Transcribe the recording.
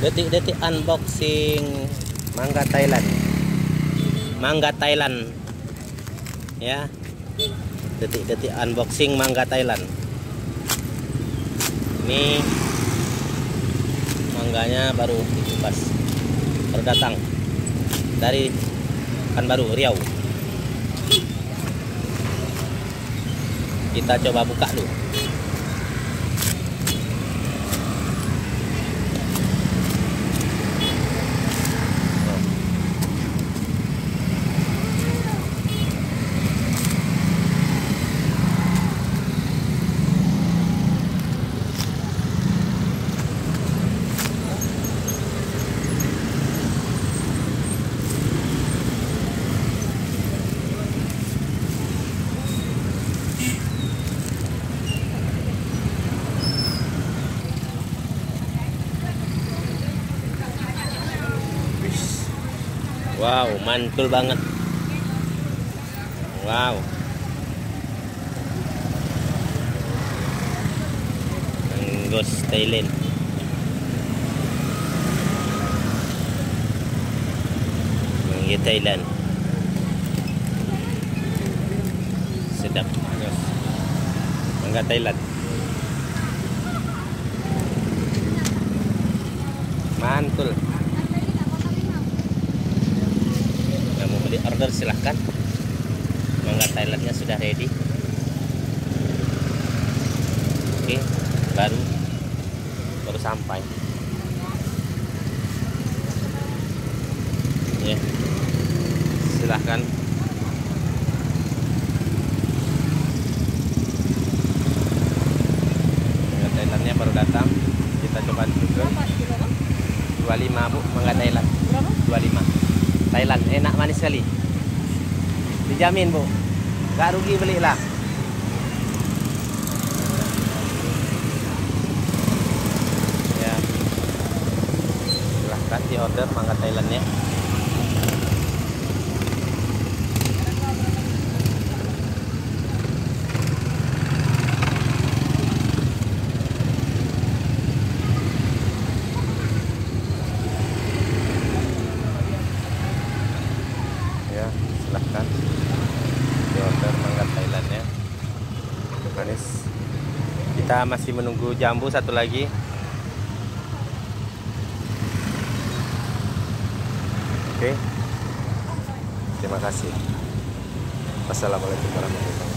Detik-detik unboxing mangga Thailand. Mangga Thailand. Ya. Detik-detik unboxing mangga Thailand. Ini mangganya baru dikupas. Baru datang dari Pekanbaru, Riau. Kita coba buka dulu. Wow, mantul banget. Wow. Manggos Thailand. Mangga Thailand. Sedap. Mangga Thailand. Mantul. Order silahkan. Mangga Thailandnya sudah ready. Oke, baru sampai ya, silahkan. Mangga Thailandnya baru datang, kita coba juga. 25 Bu, mangga Thailand. 25 Thailand, enak manis sekali. Dijamin Bu, gak rugi belilah. Ya, silahkan di order mangga Thailandnya. Ya, silahkan di order mangga Thailandnya. Manis. Kita masih menunggu jambu satu lagi. Oke, terima kasih. Wassalamualaikum warahmatullahi wabarakatuh.